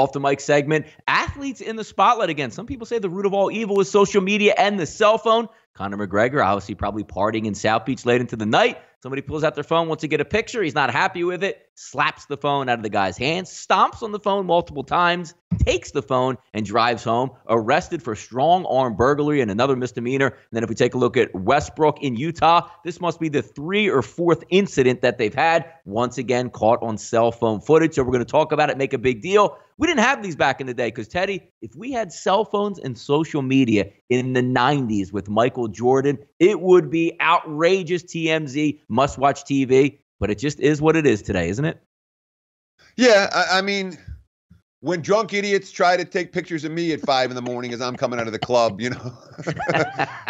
Off the mic segment, athletes in the spotlight again. Some people say the root of all evil is social media and the cell phone. Connor McGregor, obviously probably partying in South Beach late into the night. Somebody pulls out their phone, wants to get a picture. He's not happy with it, slaps the phone out of the guy's hands, stomps on the phone multiple times, takes the phone, and drives home. Arrested for strong arm burglary and another misdemeanor. And then if we take a look at Westbrook in Utah, this must be the 3rd or 4th incident that they've had. Once again, caught on cell phone footage. So we're going to talk about it, make a big deal. We didn't have these back in the day because, Teddy, if we had cell phones and social media in the 90s with Michael Jordan, it would be outrageous TMZ, must-watch TV. But it just is what it is today, isn't it? Yeah, I mean, when drunk idiots try to take pictures of me at 5 in the morning as I'm coming out of the club,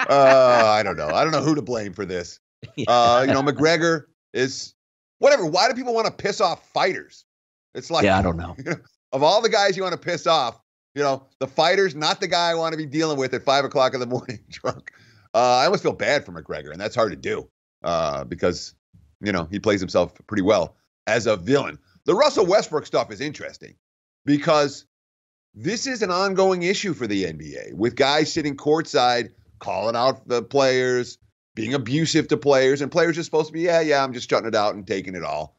I don't know. I don't know who to blame for this. McGregor is whatever. Why do people want to piss off fighters? It's like, I don't know. Of all the guys you want to piss off, the fighter's not the guy I want to be dealing with at 5 o'clock in the morning drunk. I almost feel bad for McGregor, and that's hard to do because, he plays himself pretty well as a villain. The Russel Westbrook stuff is interesting because this is an ongoing issue for the NBA with guys sitting courtside, calling out the players, being abusive to players, and players are supposed to be, I'm just shutting it out and taking it all.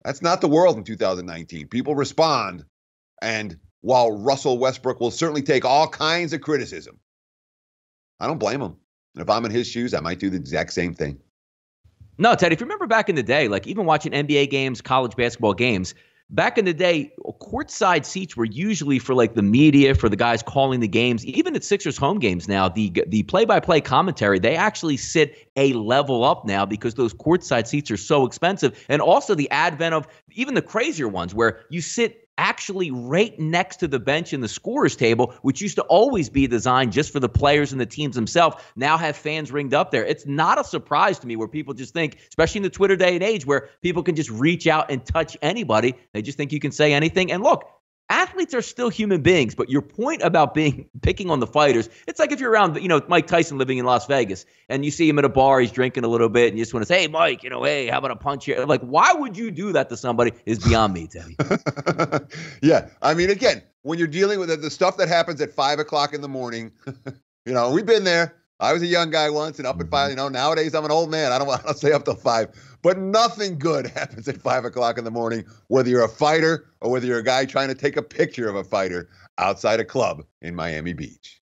That's not the world in 2019. People respond. And while Russell Westbrook will certainly take all kinds of criticism, I don't blame him. And if I'm in his shoes, I might do the exact same thing. No, Ted, if you remember back in the day, like even watching NBA games, college basketball games, back in the day, courtside seats were usually for like the media, for the guys calling the games. Even at Sixers home games now, the play-by-play commentary, they actually sit a level up now because those courtside seats are so expensive. And also the advent of even the crazier ones where you sit actually right next to the bench in the scorer's table, which used to always be designed just for the players and the teams themselves, now have fans ringed up there. It's not a surprise to me where people just think, especially in the Twitter day and age, where people can just reach out and touch anybody. They just think you can say anything. And look, athletes are still human beings, but your point about picking on the fighters, it's like if you're around, Mike Tyson living in Las Vegas and you see him at a bar, he's drinking a little bit and you just want to say, hey, Mike, hey, how about a punch here? Like, why would you do that to somebody is beyond me, Teddy. Yeah. I mean, again, when you're dealing with the stuff that happens at 5 o'clock in the morning, we've been there. I was a young guy once and up at 5, nowadays I'm an old man. I don't want to stay up till 5. But nothing good happens at 5 o'clock in the morning, whether you're a fighter or whether you're a guy trying to take a picture of a fighter outside a club in Miami Beach.